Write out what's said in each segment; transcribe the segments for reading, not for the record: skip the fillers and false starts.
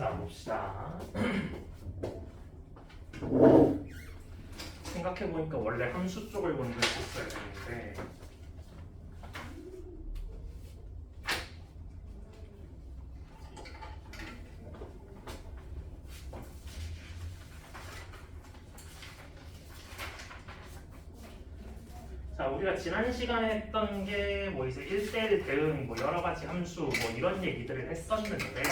자, 봅시다. 생각해보니까 원래 함수 쪽을 먼저 했었어야 되는데 자, 우리가 지난 시간에 했던 게 뭐 이제 1대1 대응, 뭐 여러 가지 함수, 뭐 이런 얘기들을 했었는데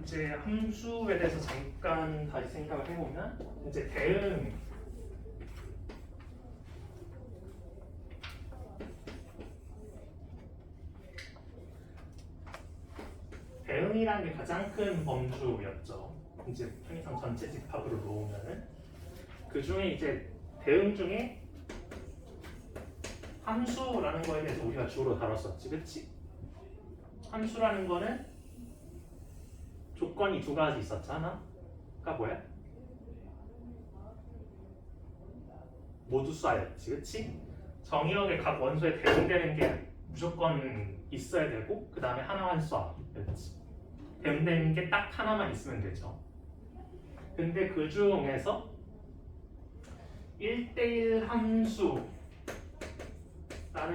이제 함수에 대해서 잠깐 다시 생각을 해보면 이제 대응이라는 게 가장 큰 범주였죠. 이제 편의상 전체 집합으로 놓으면은 그 중에 이제 대응 중에 함수라는 거에 대해서 우리가 주로 다뤘었지, 그치? 함수라는 거는 조건이 두 가지 있었잖아. 그러니까 뭐야? 모두 쏴였지, 그치? 정의역의 각 원소에 대응되는 게 무조건 있어야 되고 그 다음에 하나만 쏴였지. 대응되는 게 딱 하나만 있으면 되죠. 근데 그 중에서 1대1 함수라는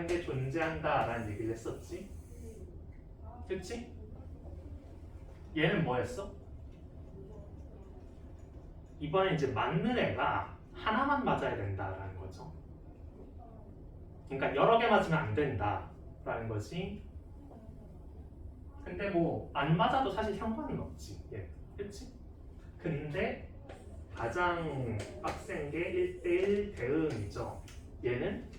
게 존재한다라는 얘기를 했었지. 그치? 얘는 뭐였어? 이번에 이제 맞는 애가 하나만 맞아야 된다라는 거죠. 그러니까 여러 개 맞으면 안 된다라는 거지. 근데 뭐 안 맞아도 사실 상관은 없지. 예, 그치? 근데 가장 빡센 게 1대1 대응이죠. 얘는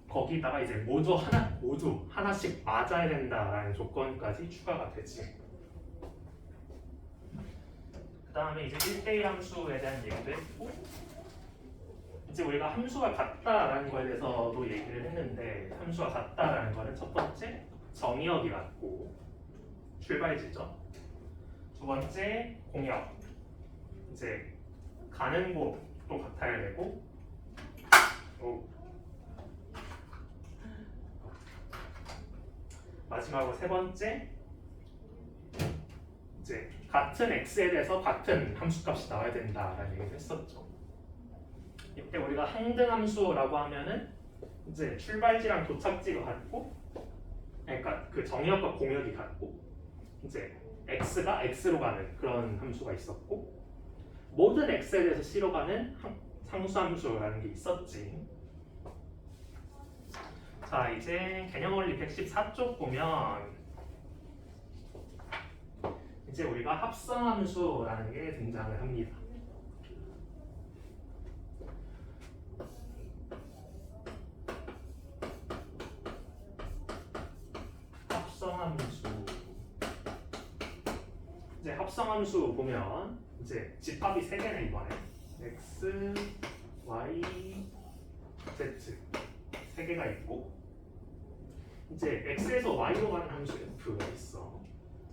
거기다가 이제 모두 하나씩 맞아야 된다라는 조건까지 추가가 되지. 그 다음에 이제 1대1 함수에 대한 얘기도 했고, 이제 우리가 함수가 같다라는 거에 대해서도 얘기를 했는데, 함수가 같다라는 거는 첫 번째 정의역이 같고 출발지죠. 두 번째 공역, 이제 가는 곳도 같아야 되고, 마지막으로 세 번째 이제 같은 x에 대해서 같은 함수값이 나와야 된다라는 얘기를 했었죠. 이때 우리가 항등함수라고 하면은 이제 출발지랑 도착지가 같고, 그러니까 그 정의역과 공역이 같고, 이제 x가 x로 가는 그런 함수가 있었고, 모든 x에 대해서 c로 가는 상수함수라는 게 있었지. 자, 이제 개념원리 114쪽 보면 이제 우리가 합성함수라는 게 등장을 합니다. 합성함수. 이제 합성함수 보면 이제 집합이 세 개네 이번에. x, y, z 세 개가 있고, 이제 x에서 y로 가는 함수 f가 있어.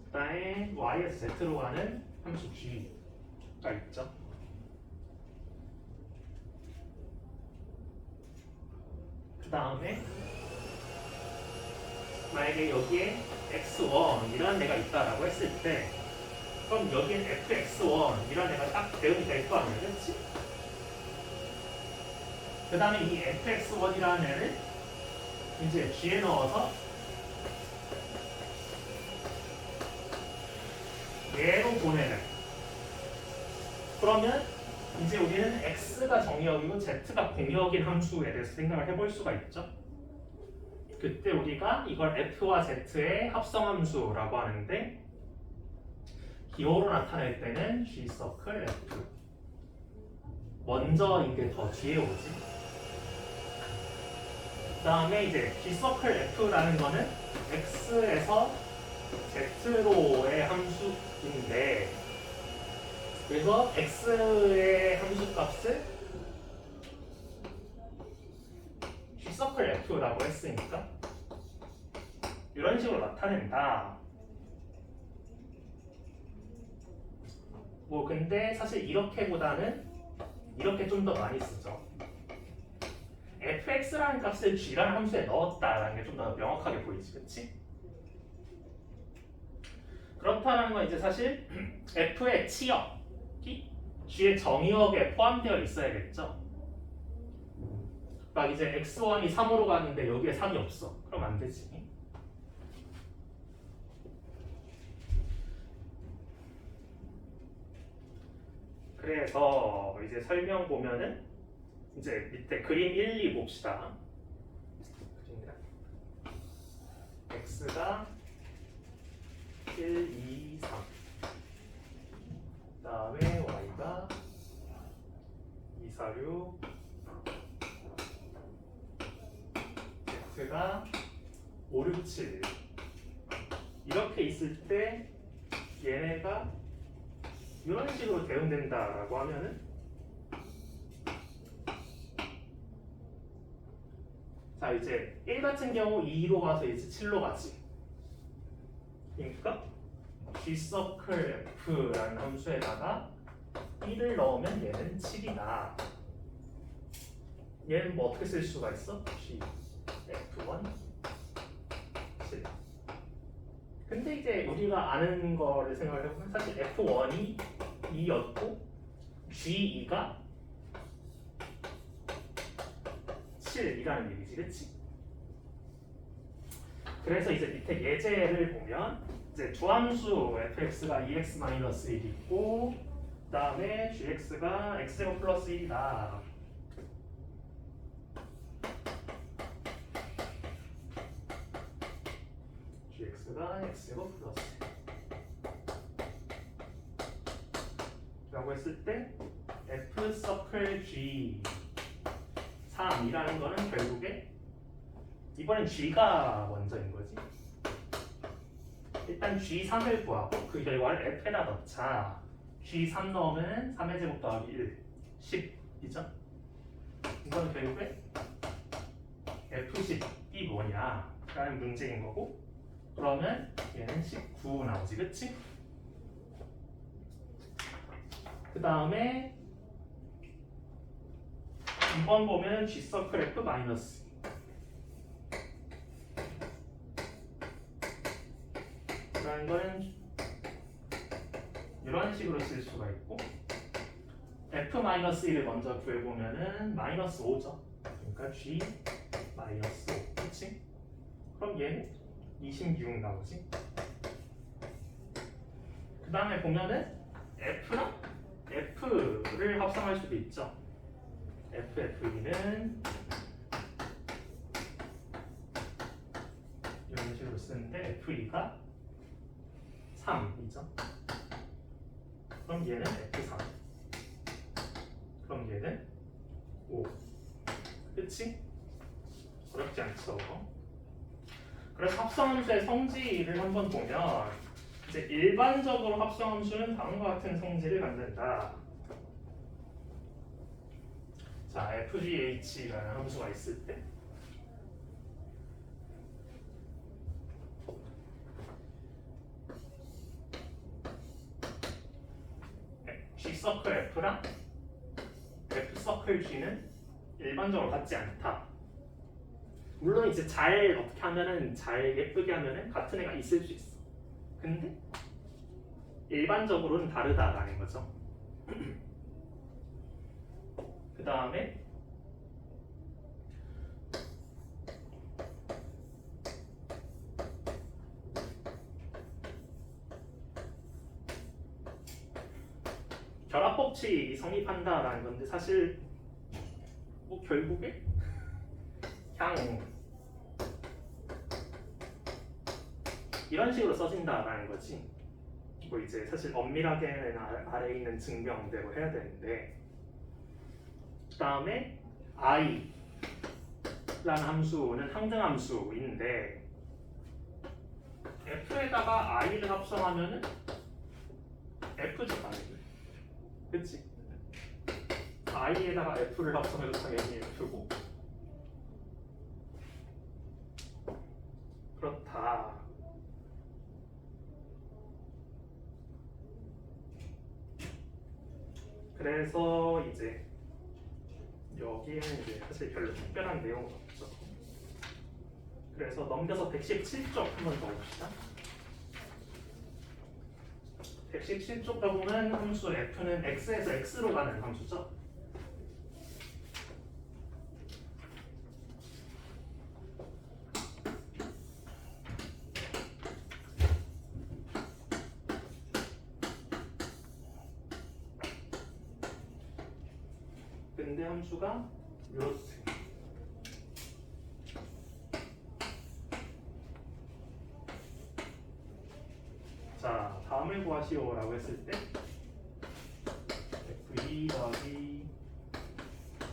그다음에 y에서 z로 가는 함수 g가 있죠. 그 다음에 만약에 여기에 x1이라는 애가 있다라고 했을 때, 그럼 여기엔 fx1이라는 애가 딱 대응이 될 거 아니야, 그렇지? 그 다음에 이 fx1이라는 애를 이제 g에 넣어서 얘로 보내는. 그러면 이제 우리는 x가 정의역이고 z가 공역인 함수에 대해서 생각을 해볼 수가 있죠. 그때 우리가 이걸 f와 z의 합성함수라고 하는데, 기호로 나타낼 때는 g 서클 f. 먼저 이게 더 뒤에 오지. 그 다음에 이제 g 서클 f라는 거는 x에서 z로의 함수인데, 그래서 x의 함수값을 g 서클 f라고 했으니까 이런 식으로 나타낸다. 뭐 근데 사실 이렇게보다는 이렇게 좀 더 많이 쓰죠. fx라는 값을 g라는 함수에 넣었다라는 게 좀 더 명확하게 보이지, 그렇지? 그렇다는 건 이제 사실 f의 치역이 g의 정의역에 포함되어 있어야겠죠. 막 이제 x1이 3으로 가는데 여기에 3이 없어. 그럼 안 되지. 그래서 이제 설명 보면은 이제 밑에 그림 1, 2 봅시다. x가 1, 2, 3. 그 다음에 y가 2, 4, 6. z가 5, 6, 7. 이렇게 있을 때 얘네가 이런 식으로 대응된다라고 하면은 자 이제 1 같은 경우 2로 가서 이제 7로 가지. 그러니까 g서클 f라는 함수에다가 1을 넣으면 얘는 7이다. 얘는 뭐 어떻게 쓸 수가 있어? g f1 7. 근데 이제 우리가 아는 거를 생각을 해보면 사실 f1이 2였고 g2가 7이라는 얘기지, 그치? 그래서 이제 밑에 예제를 보면 이제 주함수 fx가 2x-1 있고 그 다음에 gx가 x제곱 플러스 1이다. gx가 x제곱 플러스 1 라고 했을 때 f 서클 g 3이라는 거는 결국에 이번엔 g가 먼저인 거지. 일단 g3을 구하고 그 결과를 f에다 넣자. g3 넣으면 3의 제곱 더하기 1, 10이죠. 이건 결국에 f10이 뭐냐 라는 문제인 거고, 그러면 얘는 19 나오지, 그치? 그 다음에 2번 보면 g서클 f 마이너스 라는 거는 이런 식으로 쓸 수가 있고, f-1을 먼저 구해보면은 마이너스 5죠. 그러니까 g 마이너스 5, 그치? 그럼 얘는 26 나오지. 그 다음에 보면은 f랑 f를 합성할 수도 있죠. ff는 이런 식으로 쓰는데 f2가 3이죠. 그럼 얘는 f3. 그럼 얘는 5. 그치? 어렵지 않죠? 그래서 합성함수의 성질을 한번 보면 이제 일반적으로 합성함수는 다음과 같은 성질을 갖는다. 자, fgh라는 함수가 있을 때 g서클 f랑 f서클 g는 일반적으로 같지 않다. 물론 이제 잘 어떻게 하면은 잘 예쁘게 하면은 같은 애가 있을 수 있어. 근데 일반적으로는 다르다라는 거죠. 그 다음에 결합법칙이 성립한다라는 건데 사실 뭐 결국에 그냥 이런 식으로 써진다라는 거지. 뭐 이제 사실 엄밀하게는 아래에 있는 증명대로 해야 되는데, 그 다음에 i라는 함수는 항등함수인데 f에다가 i를 합성하면은 f죠, 당연히. 그치? i에다가 f를 합성해도 당연히 f고. 그렇다. 그래서 이제 여기에는 이제 사실 별로 특별한 내용은 없죠. 그래서 넘겨서 117쪽 한번 더 봅시다. 117쪽 가보면 함수 f는 x에서 x로 가는 함수죠. 근데 함수가 이렇듯 자, 다음을 구하시오라고 했을 때 f2 더하기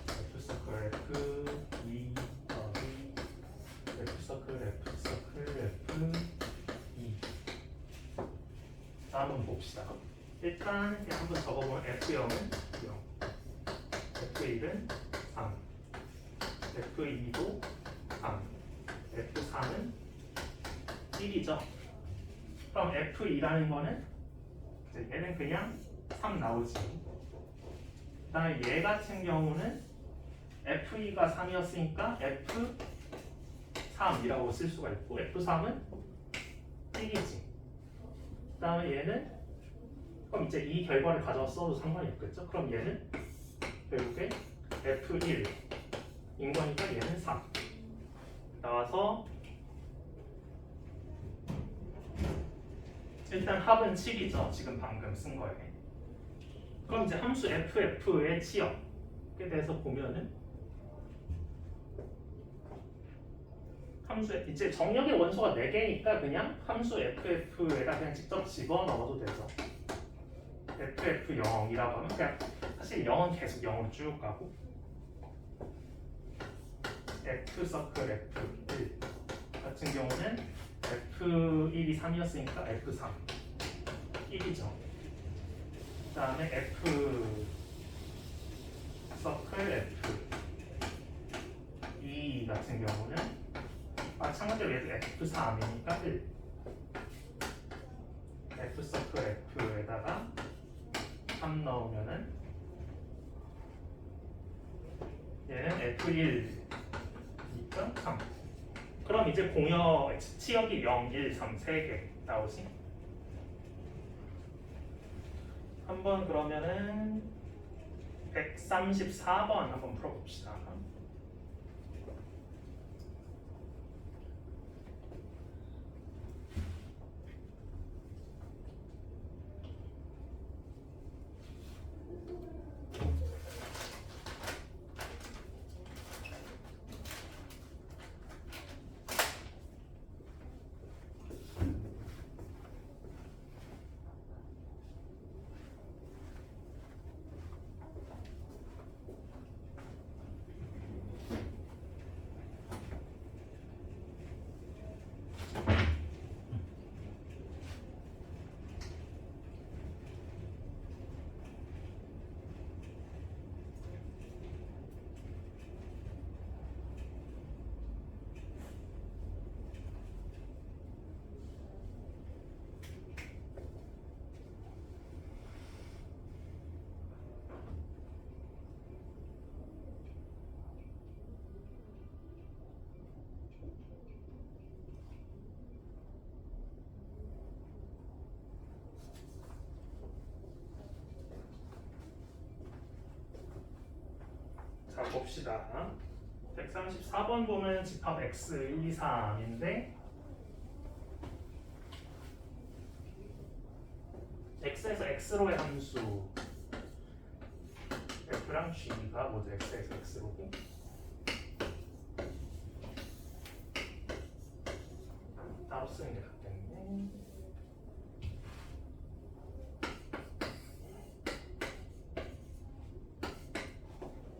f 서클 f2 더하기 f 서클 f2 다음은 봅시다. 일단 그냥 한번 적어보면 f0은 0, f1은 3, f2도 3, f4는 1이죠. 그럼 F2라는 거는 얘는 그냥 3 나오지. 그 다음에 얘 같은 경우는 F2가 3이었으니까 F3이라고 쓸 수가 있고 F3은 1이지. 그 다음에 얘는 그럼 이제 이 결과를 가져왔어도 상관이 없겠죠. 그럼 얘는 결국에 F1인 거니까 얘는 3 나와서 일단 합은 7이죠. 지금 방금 쓴 거에. 그럼 이제 함수 FF의 치역에 대해서 보면은 함수 이제 정역의 원소가 4개니까 그냥 함수 FF에다 그냥 직접 집어넣어도 되죠. FF0이라고 하면 그냥 사실 0은 계속 0으로 쭉 가고 F 서클 F1 같은 경우는 F1이 3이었으니까 F3 1이죠. 그 다음에 F 서클 F2 같은 경우는 마찬가지로 얘도 F3이니까 1 F 서클 F에다가 3 넣으면은 얘는 F1이니까 3 그럼 이제 공역 치역이 0, 1, 3, 3개 나오지? 한번 그러면은 134번 한번 풀어봅시다. 자 봅시다. 134번 보면 집합 x 1, 2, 3인데 x에서 x로의 함수 f랑 g가 모두 x에서 x로고 따로 쓰는 게 낫겠네.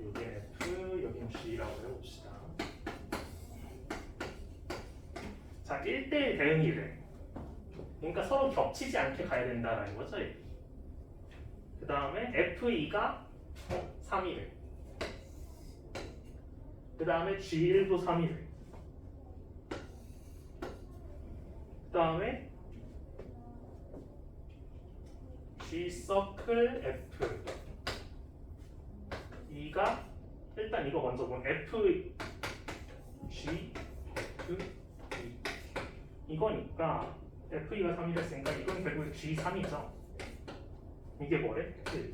여기 f, 여긴 g라고 해봅시다. 자, 1대1 대응이래. 그러니까 서로 겹치지 않게 가야 된다라는 거죠. 그 다음에 F2가 3이래. 그 다음에 G1도 3이래. 그 다음에 G 서클 F 2가 일단 이거 먼저 본 F G F E 이거니까 F2가 3이랬으니까 이건 결국 G3이죠. 이게 뭐래? 1.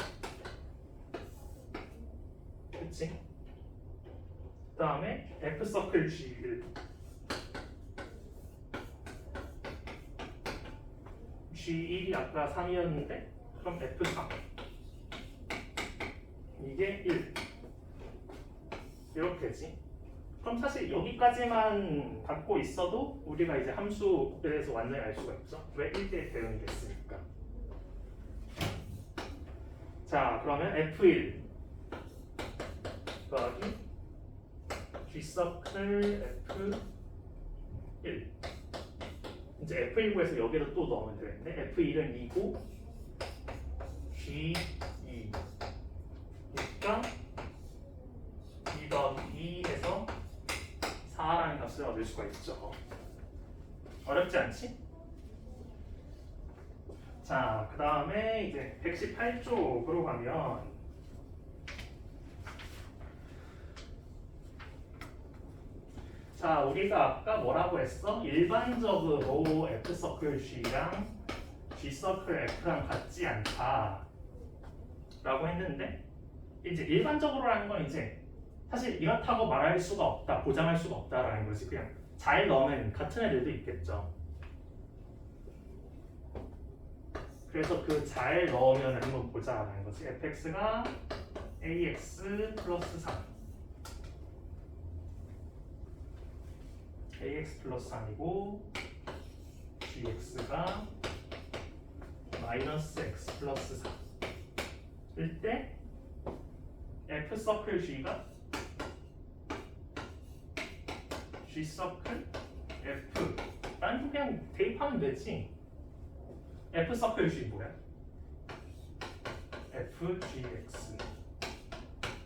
그치? 그 다음에 F 서클 G1 G1이 아까 3이었는데 그럼 F3 이게 1 이렇게지. 그럼 사실 여기까지만 갖고 있어도 우리가 이제 함수에 대해서 완전히 알 수가 있죠. 왜 1대 대응이 됐으니까. 자, 그러면 F1 더하기 G서클 F1 이제 F1구에서 여기로 또 넣으면 되겠네. F1은 2고 G2 그러니까 2 더하기 2에서 4라는 값을 얻을 수가 있죠. 어렵지 않지? 자, 그 다음에 이제 118쪽으로 가면 자, 우리가 아까 뭐라고 했어? 일반적으로 F서클 G랑 G서클 F랑 같지 않다 라고 했는데 이제 일반적으로라는 건 이제 사실 이렇다고 말할 수가 없다, 보장할 수가 없다라는 거지. 그냥 잘 넣으면 같은 애들도 있겠죠. 그래서 그 잘 넣으면 한번 보자라는 거지. fx가 ax 플러스 3 ax 플러스 3이고 gx가 마이너스 x 플러스 4일 때 f 서클 g가 g 서클 f 난 그냥 대입하면 되지. f 서클 g 뭐야? f gx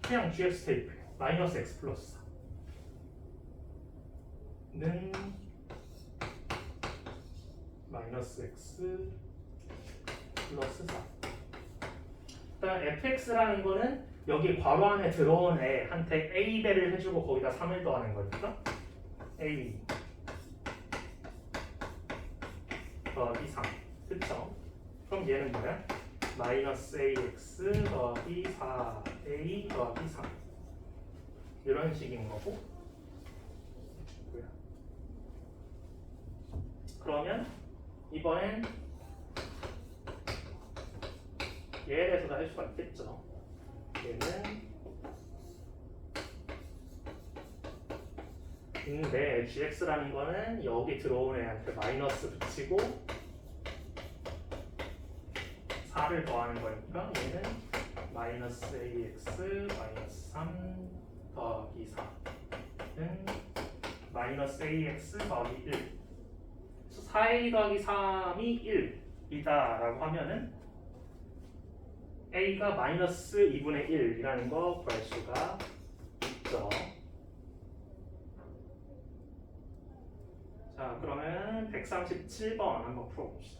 그냥 gx 대입해. 마이너스 x 플러스 4는 마이너스 x 플러스 4. 그다음 fx라는 거는 여기 괄호 안에 들어온 애한테 a 배를 해주고 거기다 3을 더하는 거니까 a 더하기 3. 그쵸? 그럼 얘는 뭐야? 마이너스 ax 더하기 4a 더하기 3 이런 식인 거고. 그러면 이번엔 얘에 대해서도 할 수가 있겠죠. 얘는 근데 gx라는 거는 여기 들어온 애한테 마이너스 붙이고 4를 더하는 거니까 얘는 마이너스 ax 마이너스 3 더하기 4는 마이너스 ax 더하기 1. 4a 더하기 3이 1이다 라고 하면은 a가 마이너스 2분의 1이라는 거 구할 수가 있죠. 자, 그러면 137번 한번 풀어봅시다.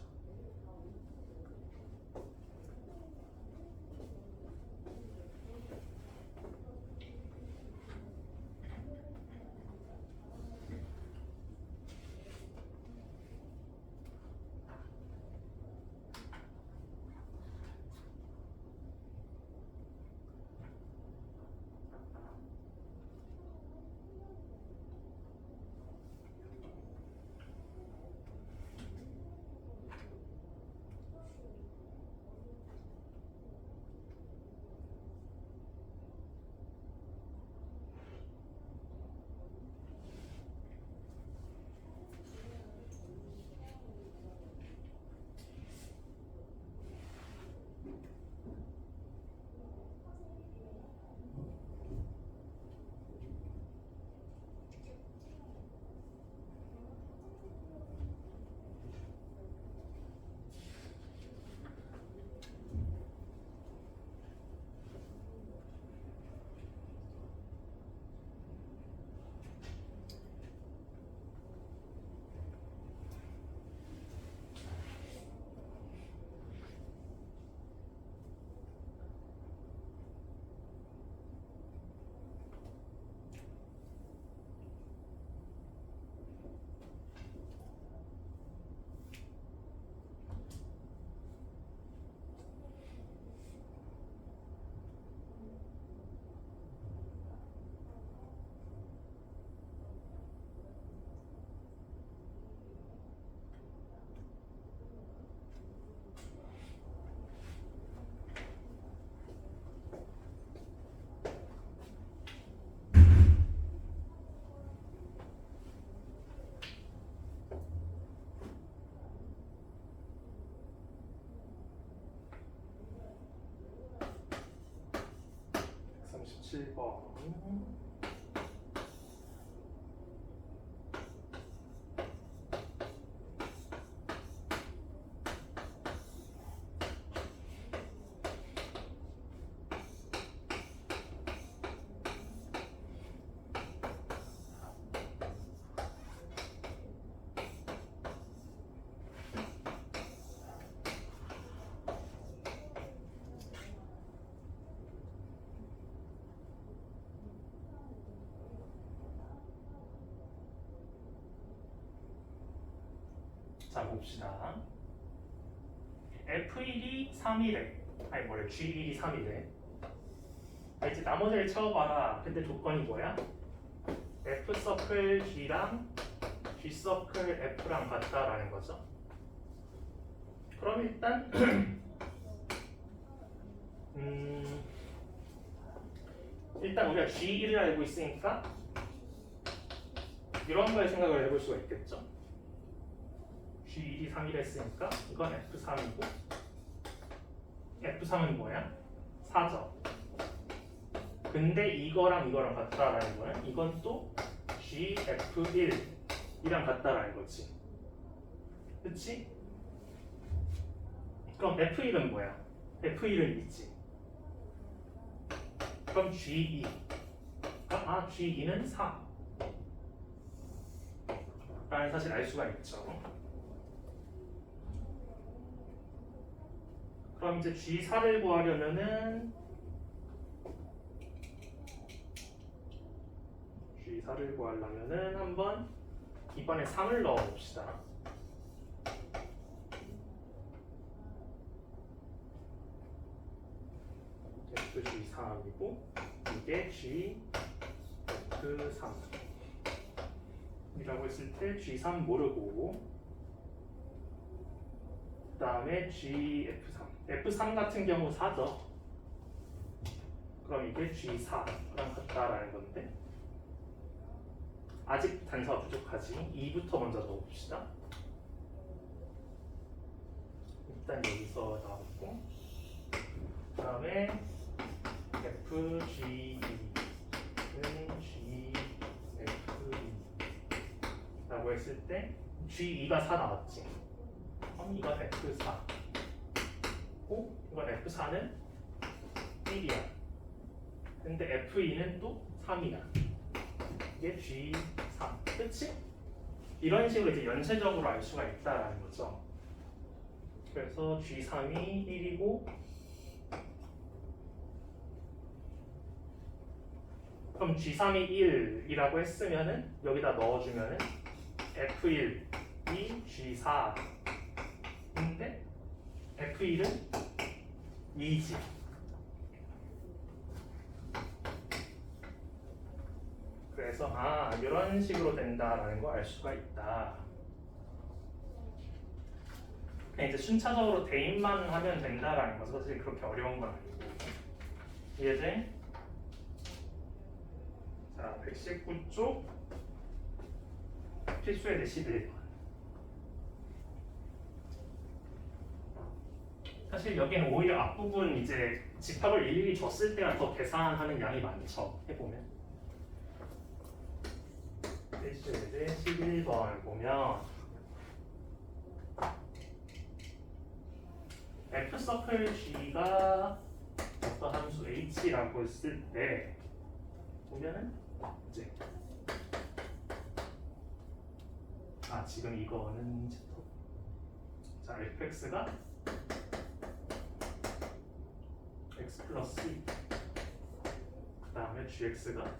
7번. 자 봅시다. F1이 3이래. 아니 뭐래 G1이 3이래. 이제 나머지를 채워봐라. 근데 조건이 뭐야? F 서클 G랑 G 서클 F랑 같다라는 거죠. 그럼 일단 일단 우리가 G1을 알고 있으니까 이런 거에 생각을 해볼 수가 있겠죠. G1이 3이라 했으니까 이건 F3이고 F3은 뭐야? 4죠. 근데 이거랑 이거랑 같다라는 거는 이건 또 GF1이랑 같다라는 거지. 그치? 그럼 F1은 뭐야? F1은 있지. 그럼 G2. 아, G2는 4. 라는 사실 알 수가 있죠. 그럼 이제 G4를 구하려면은 한번 이번에 3을 넣어 봅시다. G3이고 이게 G3 이라고 했을 때 G3 모르고 그 다음에 GF3 F3 같은 경우 4죠. 그럼 이게 G4랑 같다라는 건데 아직 단서가 부족하지. 2부터 먼저 넣어봅시다. 일단 여기서 나왔고 그 다음에 FG2는 GF2 라고 했을 때 G2가 4 나왔지. 그럼 이건 F4 고 이건 F4는 1이야. 근데 F2는 또 3이야. 이게 G3 그치? 이런 식으로 이제 연쇄적으로 알 수가 있다라는 거죠. 그래서 G3이 1이고 그럼 G3이 1이라고 했으면은 여기다 넣어주면은 F1이 G4인데 F1은 2지. 그래서 이런 식으로 된다라는 거 알 수가 있다. 그냥 이제 순차적으로 대입만 하면 된다라는 거 사실 그렇게 어려운 건 아니고. 이해돼? 자, 119쪽 필수의 대 11번. 사실 여기는 오히려 앞부분 이제 집합을 일일이 줬을 때가 더 계산하는 양이 많죠. 해보면. 필수의 대 11번을 보면 F 서클 G가 어떤 함수 H라고 했을 때 보면은 이제 지금 이거는 자 fx가 x 플러스 2 그 다음에 gx가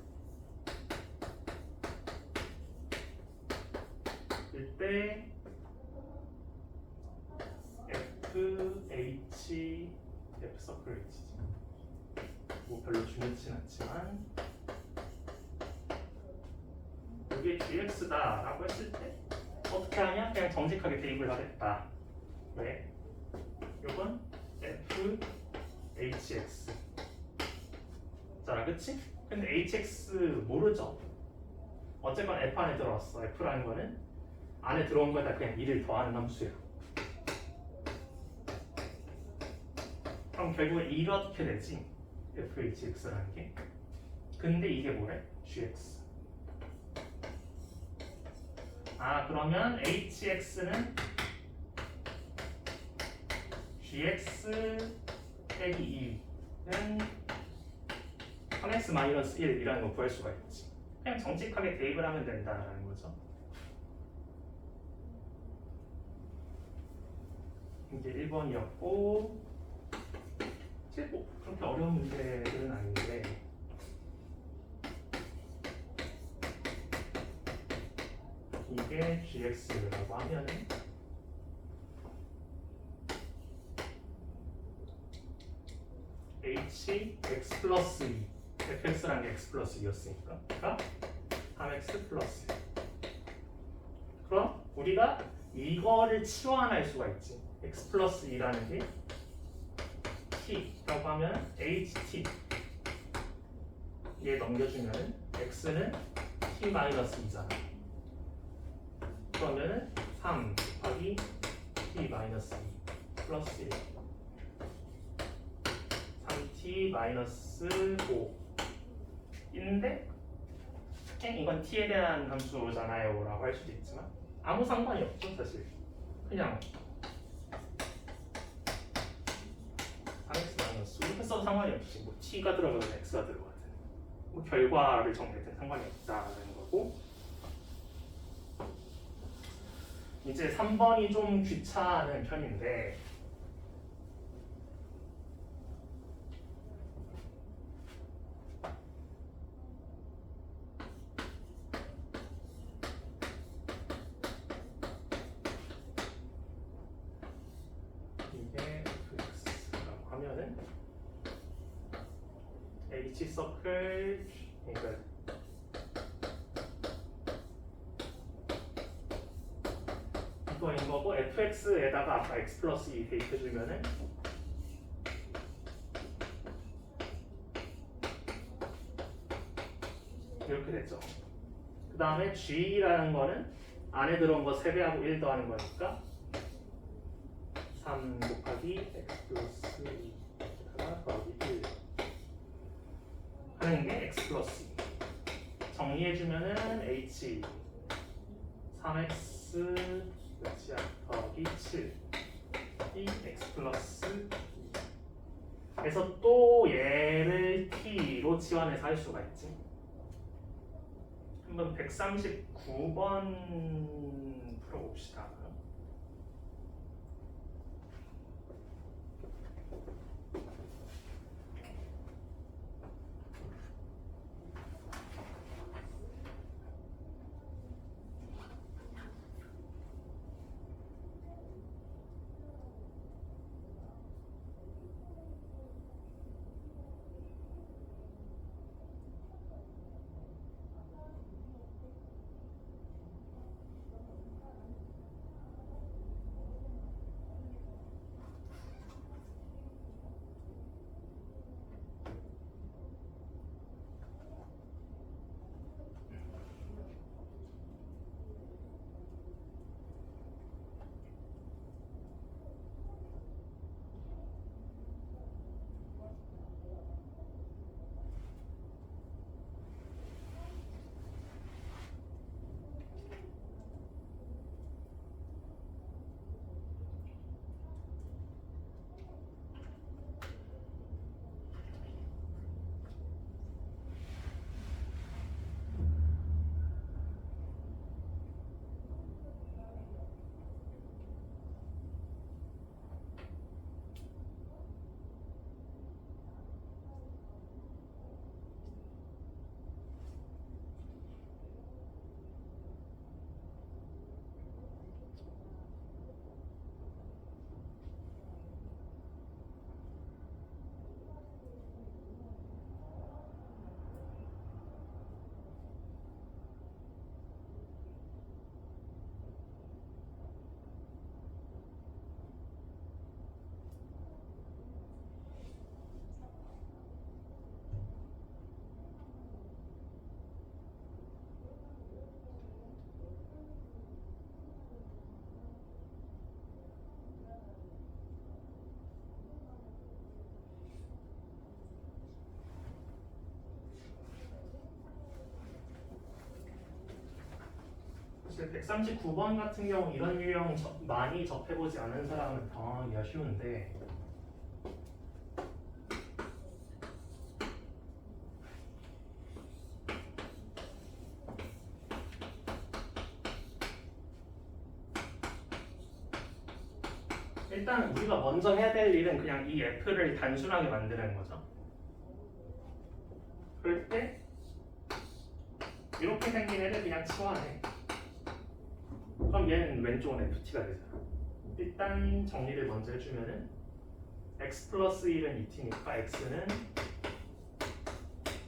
이때 F 서클 H지. 뭐 별로 중요치는 않지만 이게 gx다 라고 했을 때 어떻게 하냐? 그냥 정직하게 대입을 하겠다. 왜? 요건 fhx 잖아, 그치? 근데 hx 모르죠? 어쨌건 f 안에 들어왔어. f라는 거는 안에 들어온 거에다 그냥 1을 더하는 함수야. 그럼 결국에 이렇게 되지. fhx라는 게 근데 이게 뭐래? gx. 아 그러면 hx는 gx 빼기 2는 3x-1이라는 거 구할 수가 있지. 그냥 정직하게 대입을 하면 된다는 거죠. 이게 1번이었고 사실 뭐 그렇게 어려운 문제들은 아닌데 이게 gx라고 하면은 h x 플러스 2 fx라는 게 x 플러스 2였으니까 그러니까 3x 플러스 2. 그럼 우리가 이거를 치환할 수가 있지. x 플러스 2라는 게 t라고 하면 ht 얘 넘겨주면 x는 t 마이너스 2잖아. 그러면 3 곱하기 t 마이너스 2 플러스 1 3t 마이너스 5인데 이건 t에 대한 함수잖아요 라고 할 수도 있지만 아무 상관이 없죠 사실. 그냥 3x 마이너스 이렇게 써도 상관이 없지. 뭐 t가 들어가든 x가 들어가든 뭐 결과를 정리할 상관이 없다는 거고. 이제 3번이 좀 귀찮은 편인데 이게 fx라고 하면은 h 서클 그러니까 이거인 거고 fx에다가 아까 x 플러스 2 대입해주면은 이렇게 됐죠. 그 다음에 g라는 거는 안에 들어온 거 3배하고 1 더하는 거니까 3 곱하기 x 플러스 2에다가 더하기 1 하는 게 x 플러스 2. 정리해주면은 h 3x 몇이야? 더하기 7 이 x 플러스 2 그래서 또 얘를 t로 치환해서 할 수가 있지. 한번 139번 풀어봅시다. 139번 같은 경우 이런 유형 많이 접해보지 않은 사람은 당황하기가 쉬운데 일단 우리가 먼저 해야 될 일은 그냥 이 f를 단순하게 만드는 거죠. 그럴 때 이렇게 생긴 애를 그냥 치환해. 그럼 얘는 왼쪽은 ft가 되잖아. 일단 정리를 먼저 해주면은 x 플러스 1은 2t니까 x는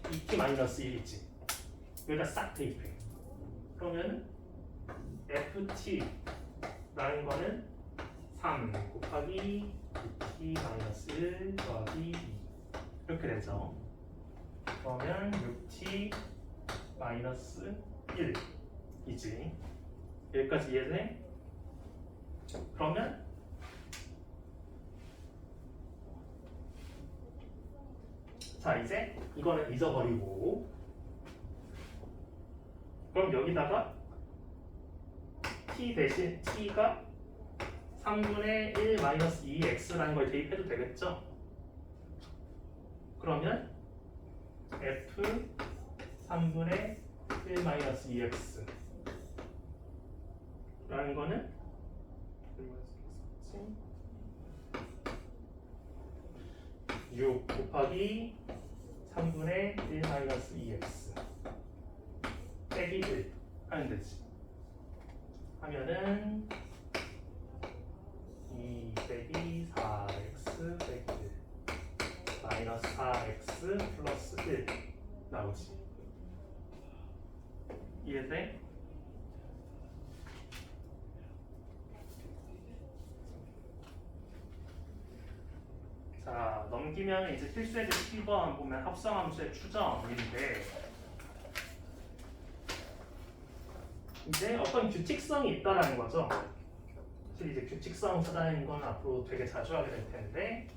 2t 마이너스 1이지. 여기다 싹 대입해. 그러면 ft라는 거는 3 곱하기 2t 마이너스 1 더하기 2 이렇게 되죠. 그러면 6t 마이너스 1이지. 여기까지 이해돼? 그러면 자 이제 이거는 잊어버리고 그럼 여기다가 t 대신 t가 3분의 1 마이너스 2x라는 걸 대입해도 되겠죠? 그러면 f 3분의 1 마이너스 2x 라는 거는 6 곱하기 3분의 1 마이너스 2x 빼기 1 하면 되지. 하면은 2 빼기 4x 빼기 1 마이너스 4x 플러스 1 나오지. 이해돼? 자 넘기면 이제 필수예제 12번 보면 합성함수의 추정인데 이제 어떤 규칙성이 있다라는 거죠. 사실 이제 규칙성 찾아내는 건 앞으로 되게 자주 하게 될 텐데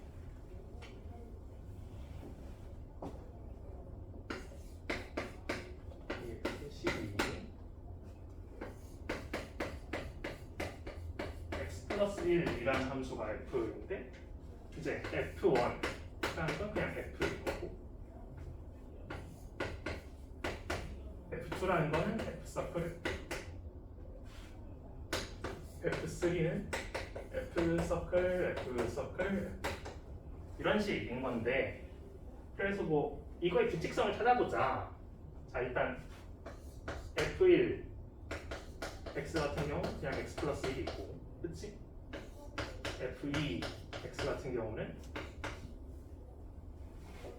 x 플러스 1이라는 함수가 f인데 이제 f1라는 건 그냥 f인 거고 f2라는 거는 f 서클 f3는 f 서클 이런 식인 건데 그래서 뭐 이거의 규칙성을 찾아보자. 자 일단 f1 x 같은 경우 그냥 x 플러스 1이고 그치? f2 x 같은 경우는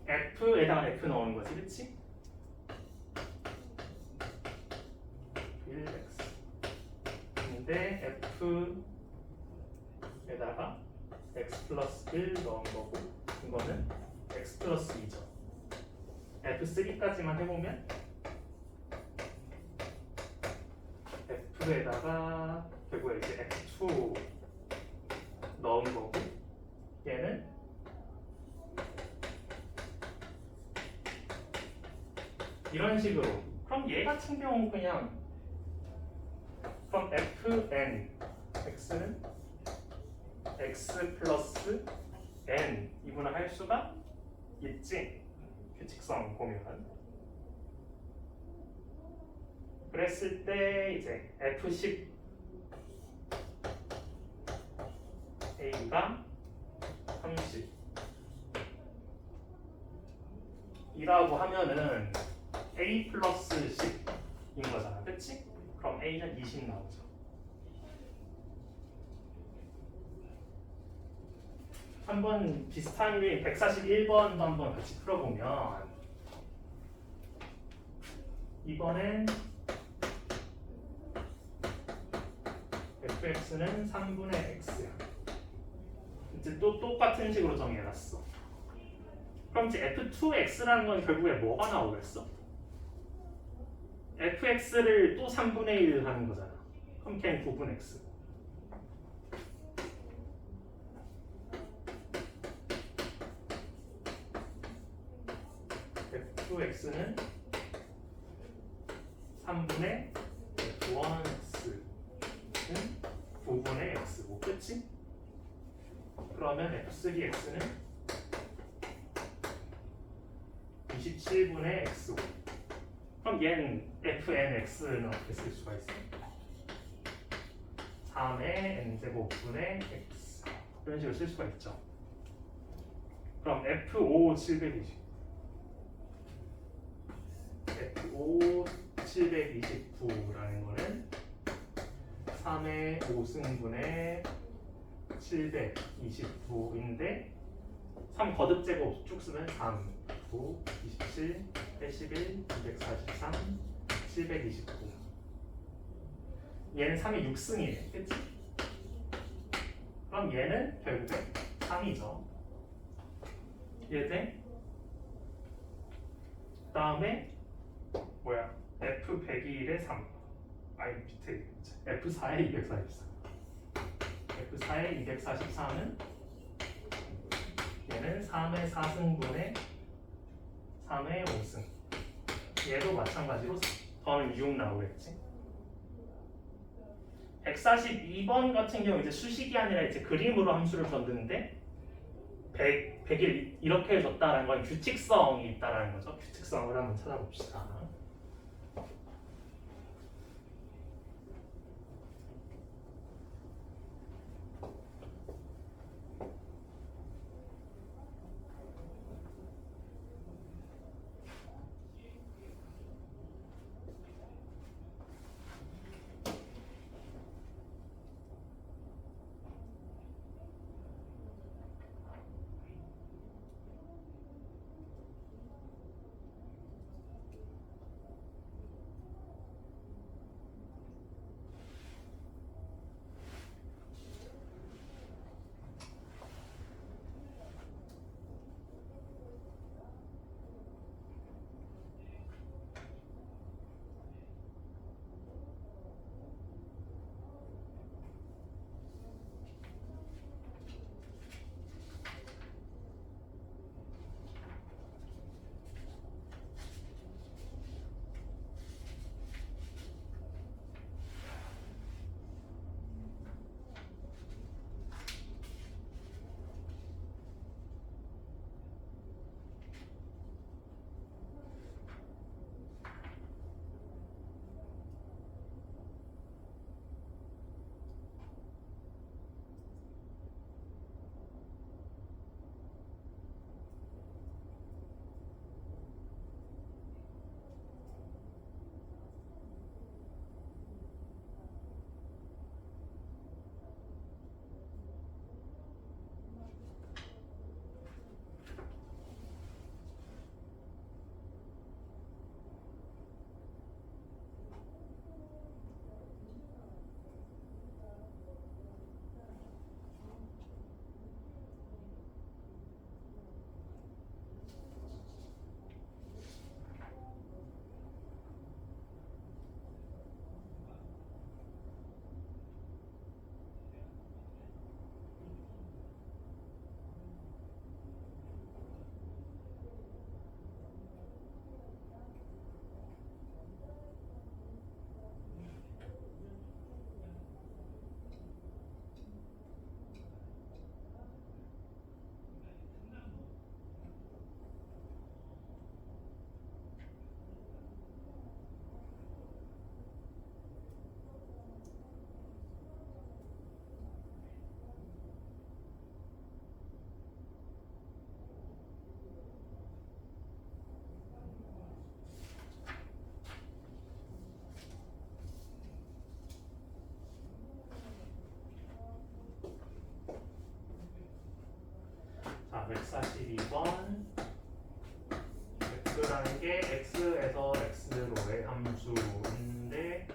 f에다가 f 넣은 거지 그치? 1x 근데 f에다가 x 플러스 1 넣은 거고 이거는 x 플러스 2죠. f3까지만 해보면 f에다가 결국에 이제 x2 넣은 거고 얘는 이런 식으로 그럼 얘 같은 경우 그냥 그럼 fn x는 x 플러스 n 이분을 할 수가 있지. 규칙성 보면 그랬을 때 이제 f10 a가 30 이라고 하면은 a 플러스 10인 거잖아 그치? 그럼 a는 20 나오죠. 한번 비슷한 게 141번도 한번 같이 풀어보면 이번엔 fx는 3분의 x야. 이제 또 똑같은 식으로 정해놨어. 그럼 이제 f2x라는 건 결국에 뭐가 나오겠어? fx를 또 3분의 1 하는 거잖아. 그럼 걔는 9분 x. f2x는 3분의 f1x F분의 X5 그치? 그러면 F3X는 27분의 X5 그럼 얘는 FNX는 어떻게 쓸 수가 있어? 3의 N제곱분의 X 이런 식으로 쓸 수가 있죠. 그럼 F5 720 F5 729라는 거는 3의 5승분의 729인데 3 거듭 제곱 쭉 쓰면 3, 9, 27, 81, 243, 729 얘는 3이 6승이에요 그치? 그럼 얘는 결국에 3이죠 얘대 그 다음에 뭐야 F101에 3 아니 밑에 F4에 244 F4에 244는 얘는 3의 4승분의 3의 5승 얘도 마찬가지로 더하면 6 나오겠지 142번 같은 경우 이제 수식이 아니라 이제 그림으로 함수를 줬는데 100일 이렇게 줬다라는 건 규칙성이 있다라는 거죠 규칙성을 한번 찾아봅시다 자 142번 x라는 게 x에서 x로의 함수인데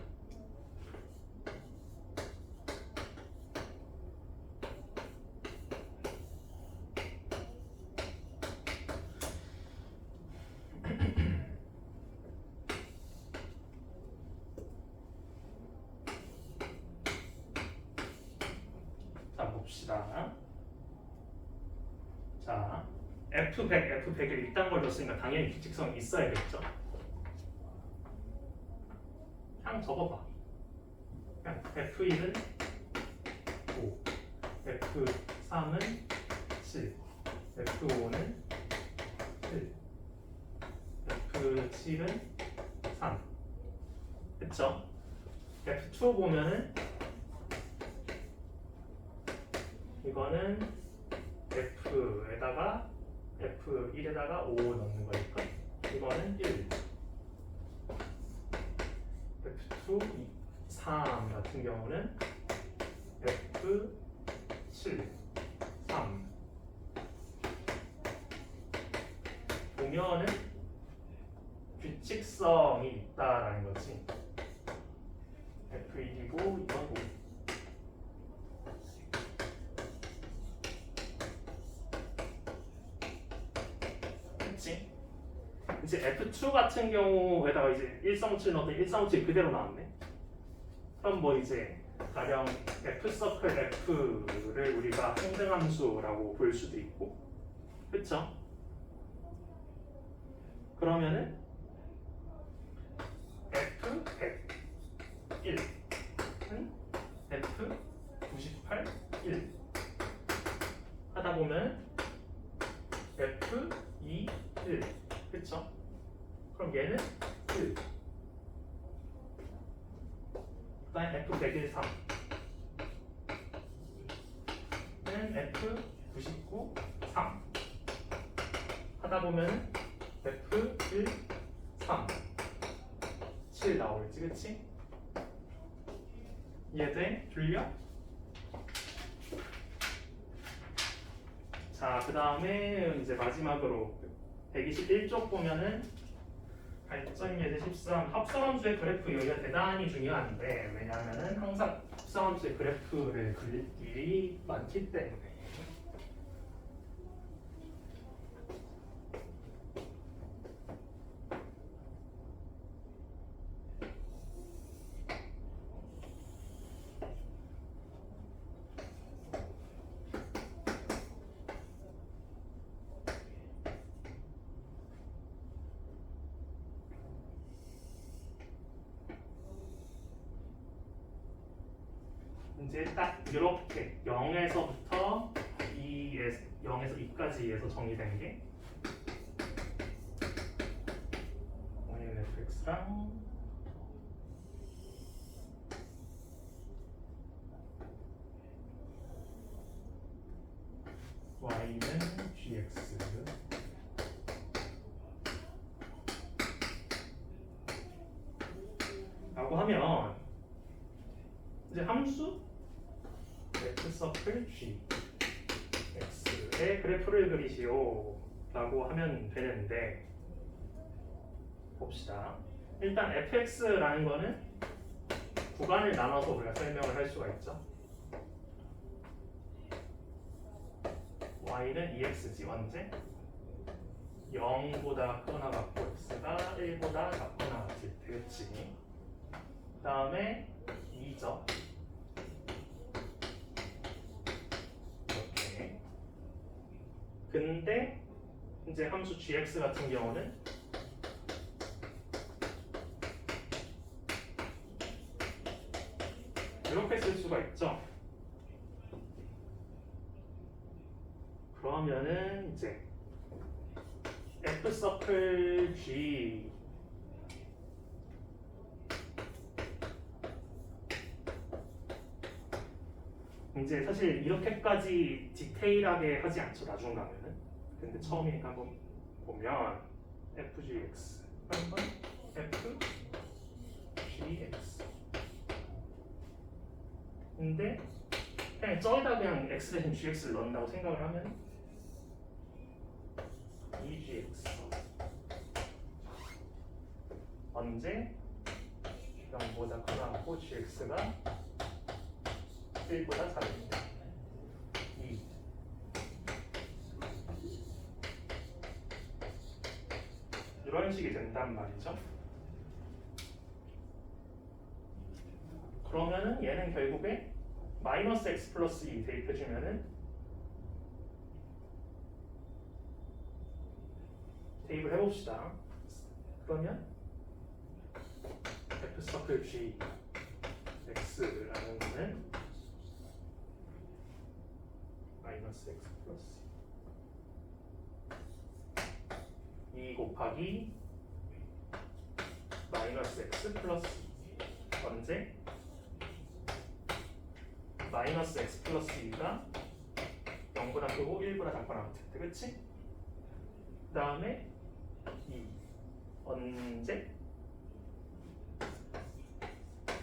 자 봅시다. 자 F100, F100을 이딴 걸 줬으니까 당연히 규칙성이 있어야겠죠. 그냥 적어봐. 그냥 F1은 5, F3은 7, F5는 7, F7은 3. 그쵸? F2 보면은 이거는 F에다가 F1에다가 5 넣는 거니까 이거는 1. F2, 3 같은 경우는 F7, 3 보면은 규칙성이 있다라는 거지. F1이고 이건 5. 그치? 이제 F2 같은 경우에다가 이제 137 넣었더니 137 그대로 나왔네. 그럼 뭐 이제 가령 F서클 F를 우리가 행등함수라고 볼 수도 있고, 그쵸? 그러면은 F101은 F98, 1 하다 보면 F2, 1 그쵸? 그럼 얘는 1 그 다음에 F101, 3 얘는 F99, 3 하다 보면 F1, 3 7 나올지 그치? 이해돼? 들려? 자, 그 다음에 이제 마지막으로 121쪽 보면은 발전 예제 13 합성함수의 그래프 여기가 대단히 중요한데 왜냐하면은 항상 합성함수의 그래프를 그릴 일이 많기 때문에. 이제 딱 이렇게 0에서부터 0에서 2까지에서 정의된 게 원인 fx랑 y는 gx 라고 하면 이제 함수 F서클 G X의 그래프를 그리시오 라고 하면 되는데 봅시다. 일단 fx라는 거는 구간을 나눠서 우리가 설명을 할 수가 있죠. y는 ex지 언제? 0보다 크거나 같고 x가 1보다 작거나 같을 때 그치? 그 다음에 2죠. 이렇게. 근데 이제 함수 gx 같은 경우는 이렇게 쓸 수가 있죠. 그러면은 이제 F서클 G 이제 사실 이렇게까지 디테일하게 하지 않죠 나중 가면은. 근데 처음이니까 한번 보면 FGX 한번 FGX 근데 그냥 저기다 그냥 x 대신 gx를 넣는다고 생각을 하면 EGX 언제 0보다 크고 gx가 1보다 작습니다. 2 이런 식이 된단 말이죠. 그러면은 얘는 결국에 마이너스 x 플러스 2 대입해주면은 대입을 해봅시다. 그러면 F서클 G X라는 거는 마이너스 x 플러스 2 곱하기 마이너스 x 플러스 2 언제? 마이너스 x 플러스 2가 0보다 크고 1보다 작거나 같을 때, 그치? 그 다음에 2 언제?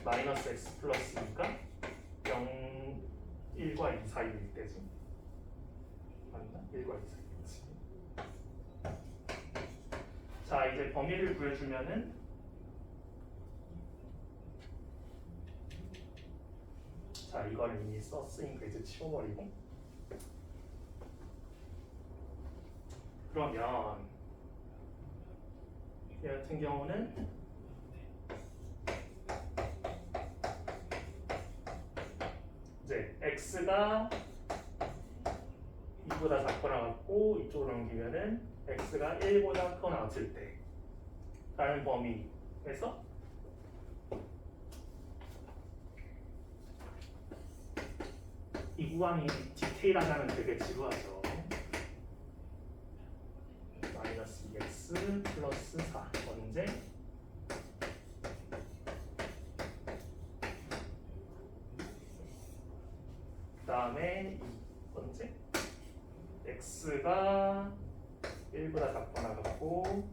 마이너스 x 플러스 2가 0, 1과 2 사이일 때지. 맞나? 1과 2 사이겠지. 자, 이제 범위를 구해주면은 자, 이거는 이미 썼으니까 이제 치워버리고, 그러면 얘 같은 경우는 이제 x가 2보다 작거나 같고 이쪽으로 넘기면은 x가 1보다 크거나 같을 때 라는 범위에서 이 구간이 디테일하다면 되게 지루하죠. 마이너스 2x 플러스 4 언제? 그 다음에 언제? x가 1보다 작거나 같고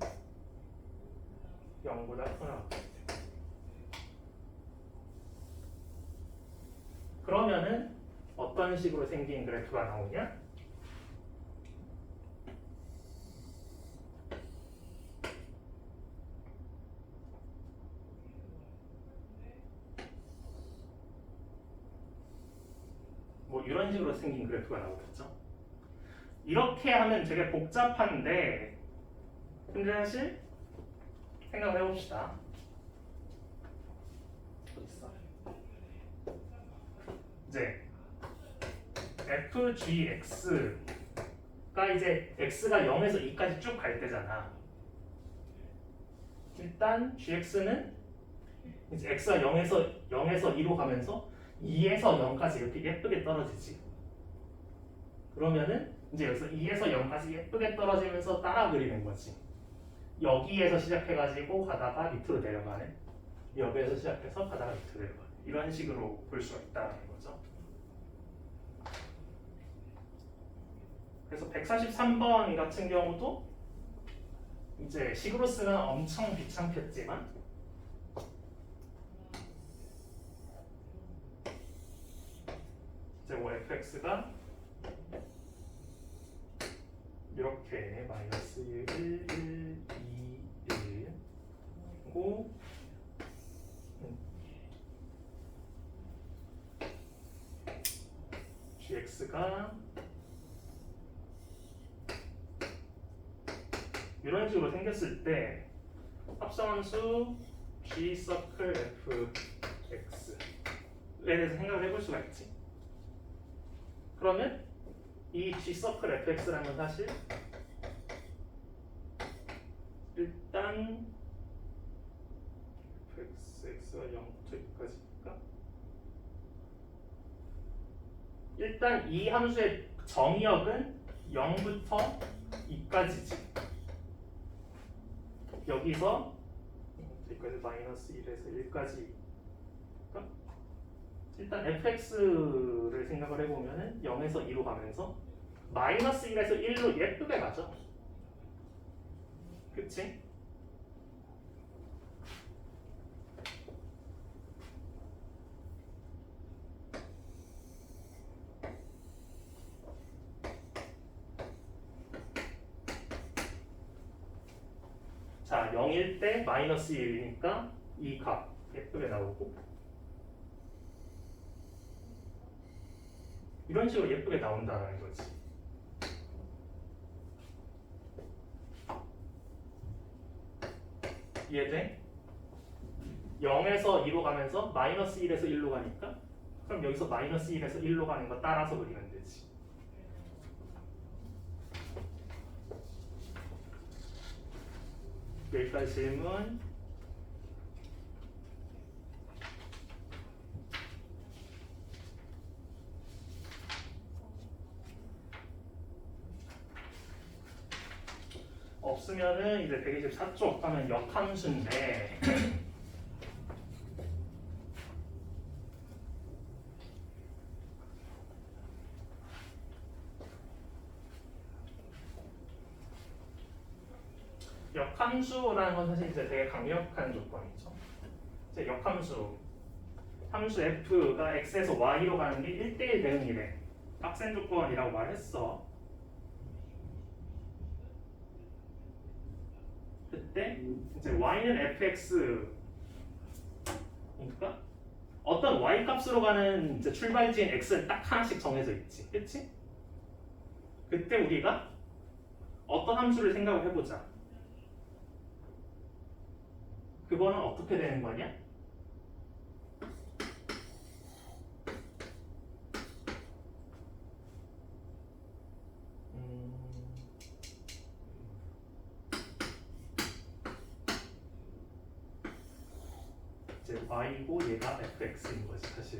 0보다 크거나 같을 때. 그러면은 어떤 식으로 생긴 그래프가 나오냐? 뭐 이런 식으로 생긴 그래프가 나오겠죠. 이렇게 하면 되게 복잡한데, 근데 사실 생각을 해봅시다. 어디 있어? 이제 fgx가 이제 x가 0에서 2까지 쭉 갈 때잖아. 일단 gx는 이제 x가 0에서 2로 가면서 2에서 0까지 이렇게 예쁘게 떨어지지. 그러면은 이제 여기서 2에서 0까지 예쁘게 떨어지면서 따라 그리는 거지. 여기에서 시작해가지고 가다가 밑으로 내려가네. 여기에서 시작해서 가다가 밑으로 내려가네. 이런 식으로 볼 수가 있다는 거죠. 그래서 143번 같은 경우도 이제 식으로 쓰면 엄청 귀찮겠지만 이제 뭐 fx가 이렇게 마이너스 1, 1, 2, 1고 gx가 이런 식으로 생겼을 때 합성함수 g 서클 fx에 대해서 생각을 해볼 수가 있지. 그러면 이 g 서클 fx라는 건 사실 일단 fx가 0부터 2까지니까 일단 이 함수의 정의역은 0부터 2까지지. 여기서 여기까지 마이너스 1에서 1까지. 일단 fx를 생각을 해보면은 0에서 2로 가면서 마이너스 1에서 1로 예쁘게 가죠. 그치? 자, 0일 때 마이너스 1이니까 이 값 예쁘게 나오고 이런 식으로 예쁘게 나온다는 거지. 이해돼? 0에서 2로 가면서 마이너스 1에서 1로 가니까 그럼 여기서 마이너스 1에서 1로 가는 거 따라서 그리면 되지. 여기까지 질문. 없으면은 이제 124쪽 하면 역함수인데 역함수라는 건 사실 이제 되게 강력한 조건이죠. 이제 역함수 함수 f가 x에서 y로 가는 게 1대1 대응이래. 빡센 조건이라고 말했어. 그때 이제 y는 fx 그러니까 어떤 y 값으로 가는 이제 출발지인 x는 딱 하나씩 정해져 있지, 그렇지? 그때 우리가 어떤 함수를 생각을 해보자. 그거는 어떻게 되는 거냐? 이제 y고 얘가 fx인 거지 사실.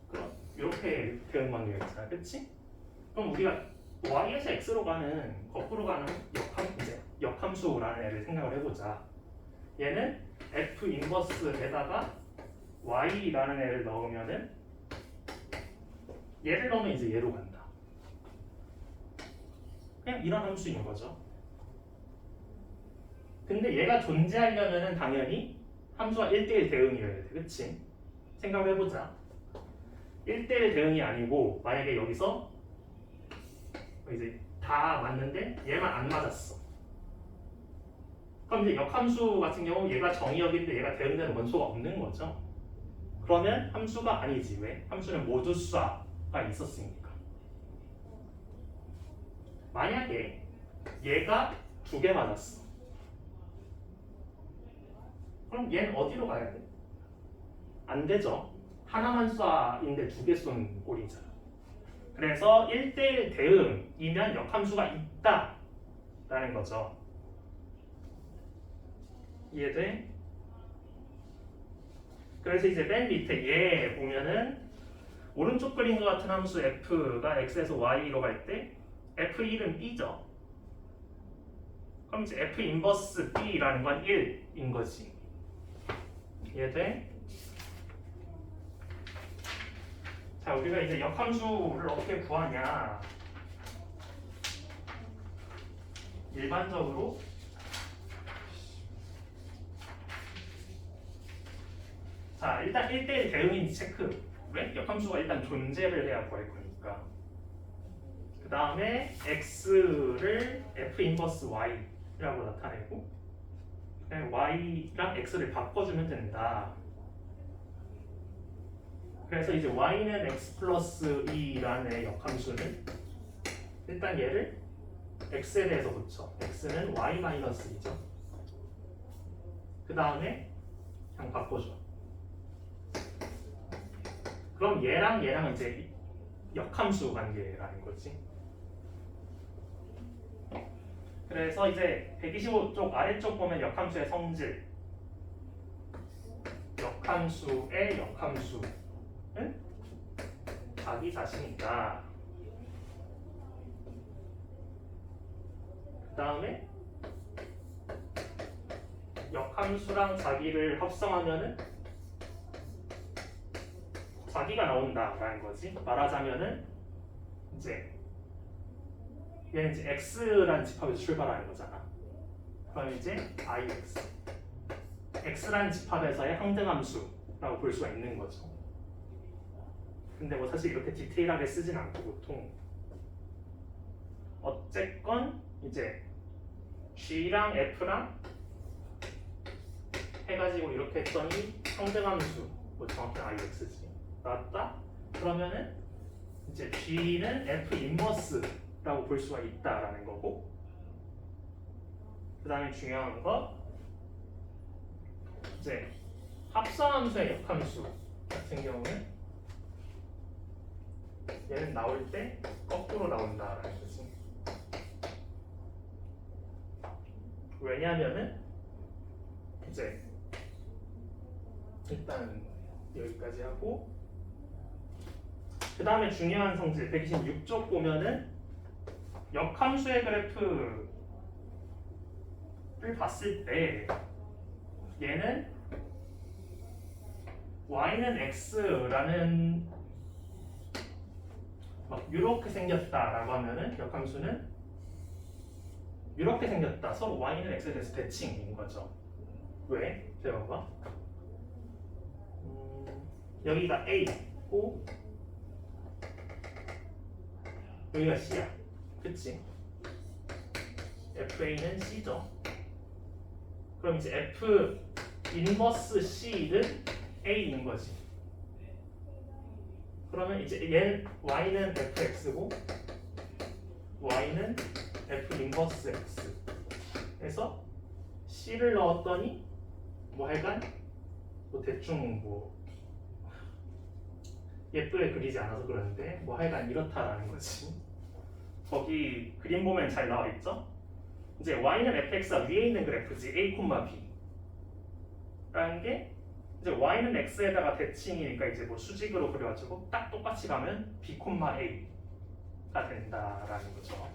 그럼 이렇게 대응만 되어 있잖아, 그렇지? 그럼 우리가 y에서 x로 가는 거꾸로 가는 역함수라는 애를 생각을 해보자. 얘는 f 인버스에다가 y라는 애를 넣으면은 얘를 넣으면 이제 얘로 간다. 그냥 이런 함수인 거죠. 근데 얘가 존재하려면은 당연히 함수가 1대1 대응이어야 돼, 그치? 생각을 해보자. 1대1 대응이 아니고 만약에 여기서 이제 다 맞는데 얘만 안 맞았어. 그럼 이제 역함수 같은 경우 얘가 정의역인데 얘가 대응되는 원소가 없는 거죠. 그러면 함수가 아니지. 왜? 함수는 모두 수가 있었으니까. 만약에 얘가 2개 맞았어. 그럼 얘는 어디로 가야 돼? 안 되죠. 하나만 쏴인데 2개 쏜 꼴이잖아. 그래서 1대1 대응이면 역함수가 있다 라는 거죠. 이해돼? 그래서 이제 맨 밑에 얘 보면은 오른쪽 그린 것 같은 함수 f가 x에서 y로 갈 때 f1은 b죠. 그럼 이제 f 인버스 b라는 건 1인 거지. 이해돼? 자, 우리가 이제 역함수를 어떻게 구하냐? 일반적으로 자, 일단 1대1 대응인지 체크. 왜? 역함수가 일단 존재를 해야 구할 거니까. 그 다음에 x를 f 인버스 y라고 나타내고 그냥 y랑 x를 바꿔주면 된다. 그래서 이제 y는 x 플러스 2라는 역함수는 일단 얘를 x에 대해서 붙여. x는 y 마이너스 2죠. 그 다음에 그냥 바꿔줘. 그럼 얘랑 얘랑 이제 역함수 관계라는 거지. 그래서 이제 125쪽 아래쪽 보면 역함수의 성질, 역함수의 역함수는 자기 자신이다. 그 다음에 역함수랑 자기를 합성하면은 자기가 나온다라는 거지. 말하자면은 이제 얘는 이제 x라는 집합에서 출발하는 거잖아. 그럼 이제 ix, x라는 집합에서의 항등함수라고 볼 수가 있는 거죠. 근데 뭐 사실 이렇게 디테일하게 쓰진 않고 보통 어쨌건 이제 g랑 f랑 해가지고 이렇게 했더니 항등함수, 뭐 정확히 ix지. 나왔다? 그러면은 이제 g는 f 인버스라고 볼 수가 있다라는 거고, 그 다음에 중요한 거 이제 합성함수의 역함수 같은 경우는 얘는 나올 때 거꾸로 나온다라는 거지. 왜냐하면은 이제 일단 여기까지 하고 그 다음에 중요한 성질 126쪽 보면은 역함수의 그래프 봤을 때 얘는 y는 x라는 막 이렇게 생겼다라고 하면은 역함수는 이렇게 생겼다. 서로 y는 x에 대해서 대칭인 거죠. 왜? 배워봐. 여기가 a고 여기가 c야. 그치? fa는 c죠. 그럼 이제 f 인버스 c는 a인 거지. 그러면 이제 얘는 y는 fx고 y는 f 인버스 x. 그래서 c를 넣었더니 뭐 하여간 뭐 대충 뭐 예쁘게 그리지 않아서 그러는데 뭐 하여간 이렇다라는 거지. 거기 그림 보면 잘 나와 있죠? 이제 y는 fx가 위에 있는 그래프지 a, b 라는 게 이제 y는 x에다가 대칭이니까 이제 뭐 수직으로 그려가지고 딱 똑같이 가면 b, a가 된다라는 거죠.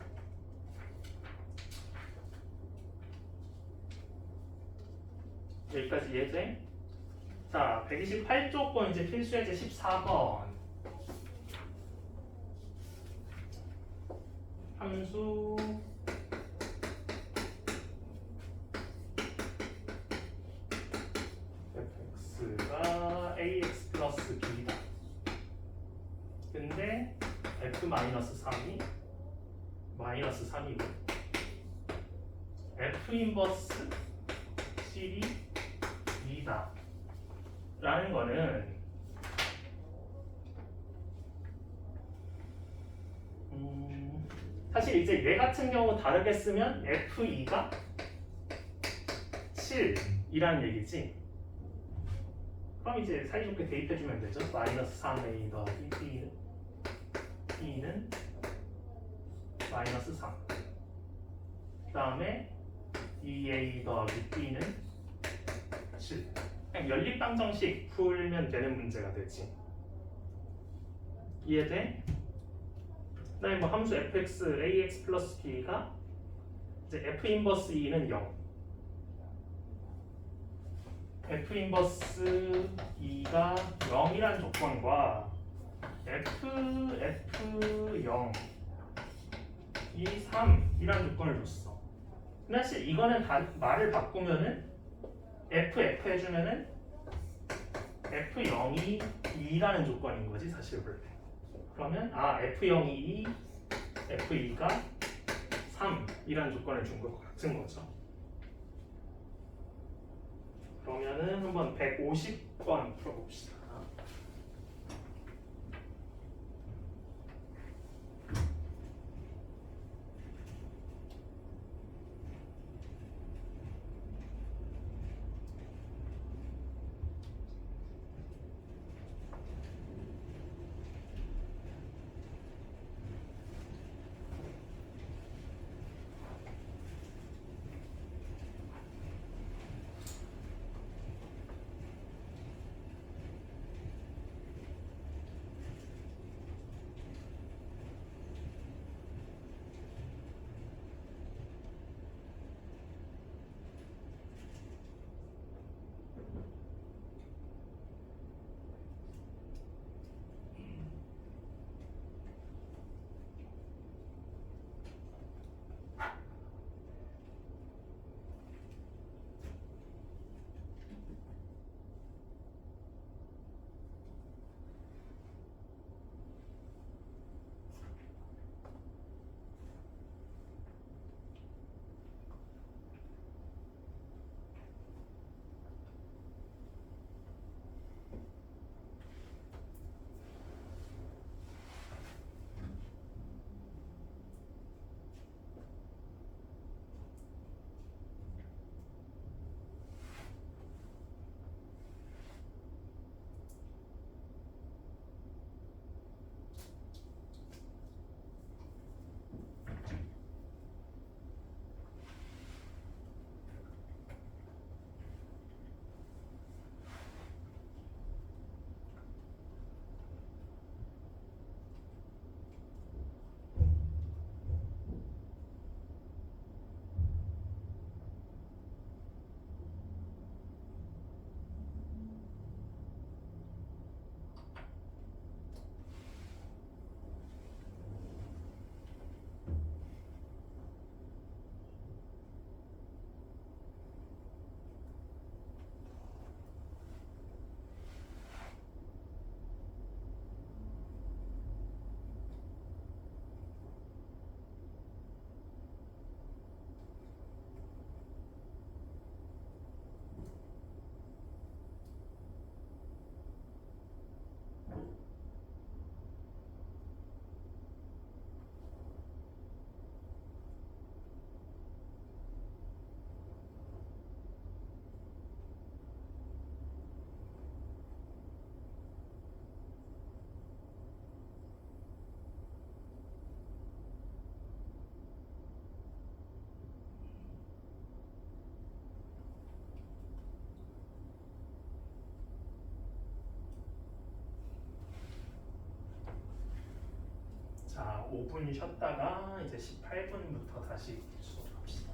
여기까지 이해돼? 자, 128쪽 건 이제 필수예제 14번. 함수 fx가 ax 플러스 b다. 근데 f 마이너스 3이 마이너스 3이고 f 인버스 c이 2다. 라는 거는 사실 이제 얘 같은 경우 다르게 쓰면 f2가 7이라는 얘기지. 그럼 이제 사이좋게 대입해주면 되죠. 마이너스 3a 더하기 b는 마이너스 3. 그 다음에 2a 더하기 b는 7. 그냥 연립방정식 풀면 되는 문제가 되지. 이해돼? 그다음에 뭐 함수 fx, ax 플러스 b가 이제 f 인버스 2는 0. f 인버스 2가 0이란 조건과 f 0 이 3이란 조건을 줬어. 근데 사실 이거는 말을 바꾸면은 f 해주면은 f0이 2라는 조건인 거지 사실 원래. 그러면 f0이 2, f2가 3이라는 조건을 준 것 같은 거죠. 그러면은 한번 150번 풀어봅시다. 5분 쉬었다가 이제 18분부터 다시 수업합시다.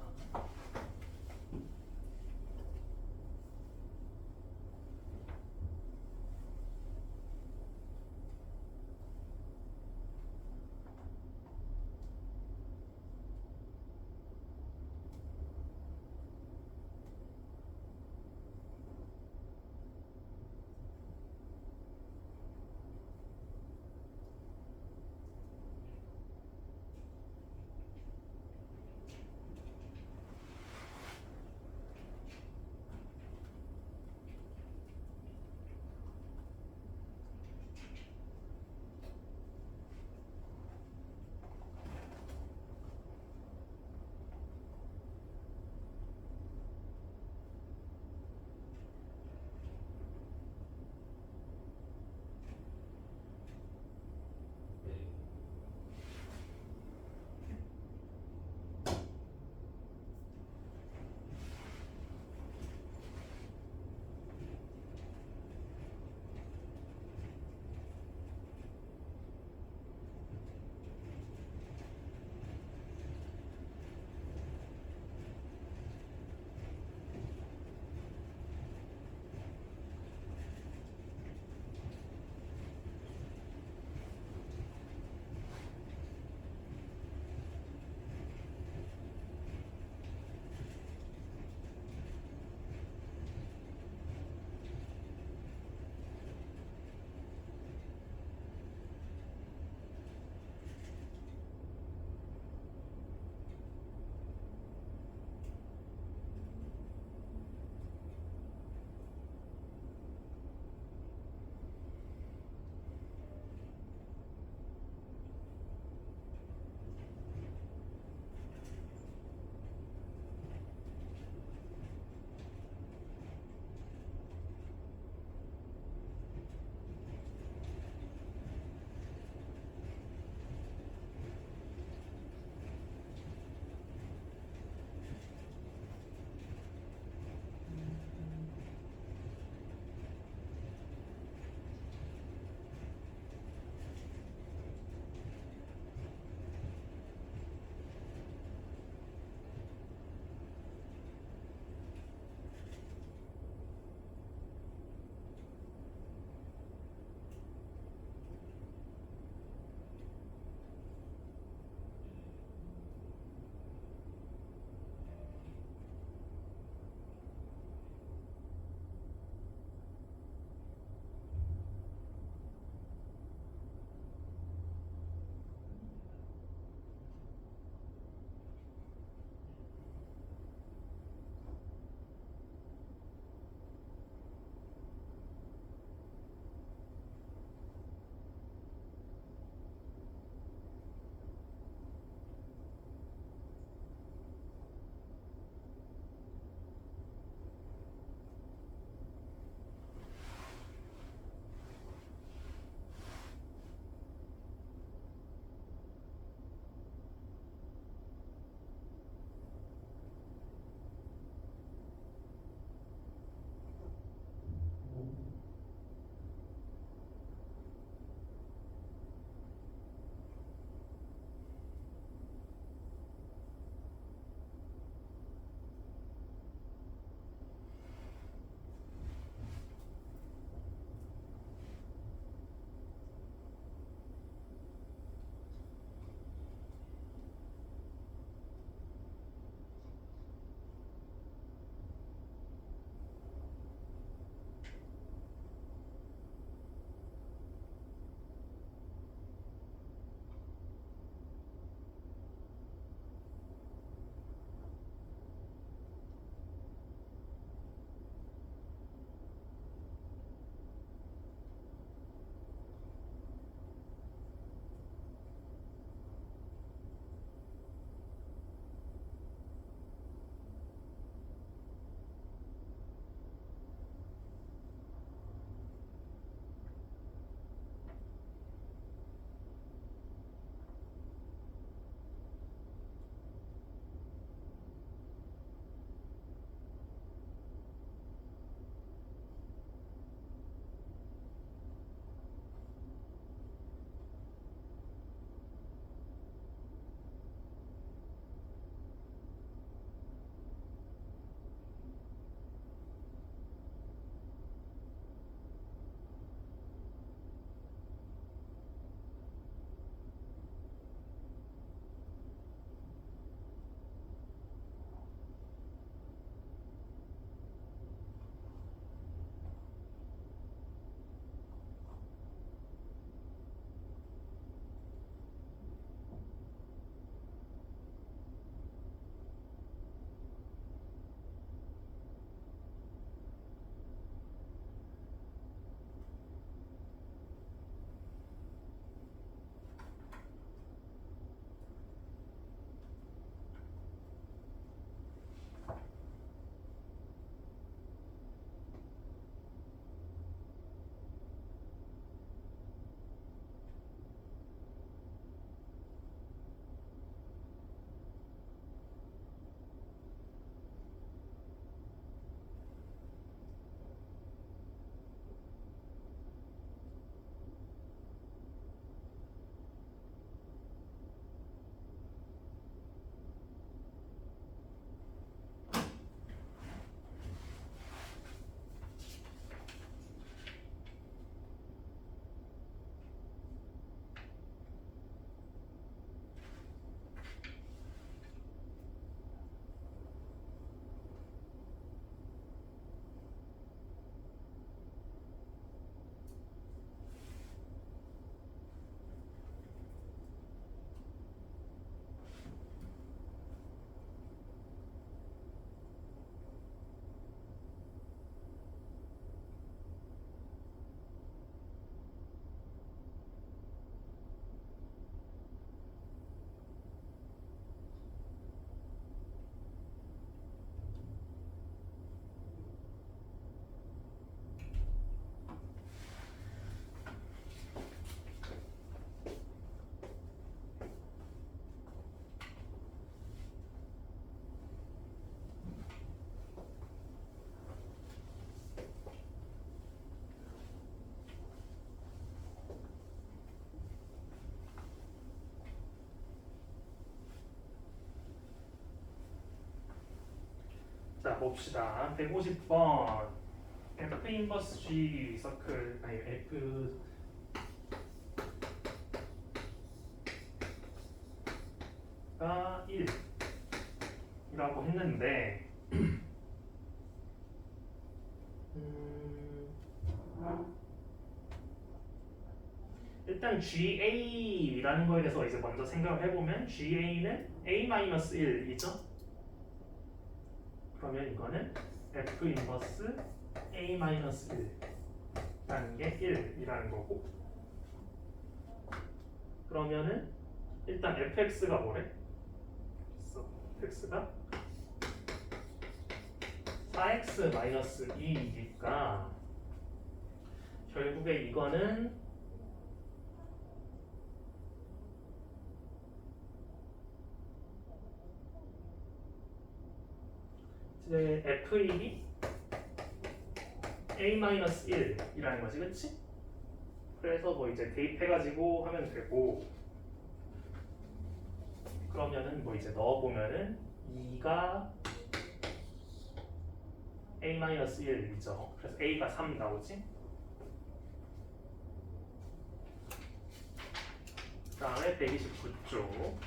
자 봅시다. 150번 F 인버스 G 서클 아니 F가 1이라고 했는데 일단 GA라는 거에 대해서 이제 먼저 생각을 해보면 GA는 A-1이죠? 그러면 이거는 F 인버스 A-1라는 게 1이라는 거고 그러면은 일단 fx가 뭐래? fx가 4x 2이니까 결국에 이거는 이제 f1이 a-1이라는 거지, 그치? 그래서 뭐 이제 대입해가지고 하면 되고 그러면은 뭐 이제 넣어보면은 2가 a-1이죠. 그래서 a가 3 나오지. 그 다음에 129쪽.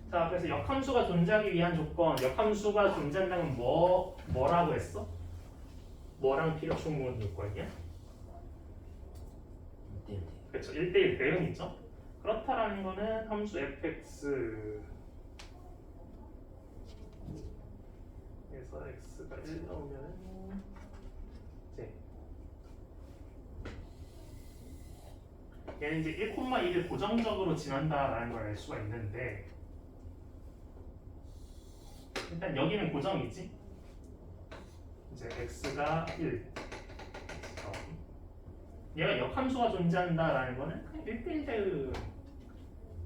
자, 그래서 역함수가 존재하기 위한 조건, 역함수가 존재한다면 뭐라고 했어? 뭐랑 필요 충분 요건이야? 그렇죠. 1대1 대응이죠. 그렇다라는 거는 함수 fx 에서 x가 1 나오면은 이제 얘는 이제 1,1을 고정적으로 지난다라는 걸 알 수가 있는데 일단 여기는 고정이지. 이제 x가 1 얘가 역함수가 존재한다라는 거는 1대1 대응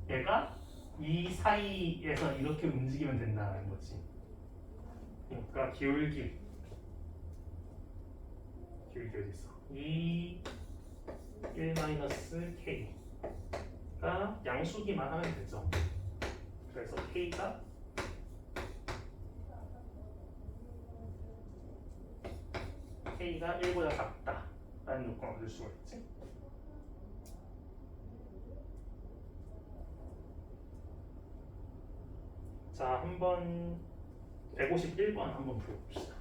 얘가 이 사이에서 이렇게 움직이면 된다는 거지. 그러니까 기울기 어디 있어? 2 1-k가 양수기만 하면 되죠. 그래서 k가 k가 1보다 작다라는 요건을 얻을 수가 있지. 자, 한번 151번 한번 풀어봅시다.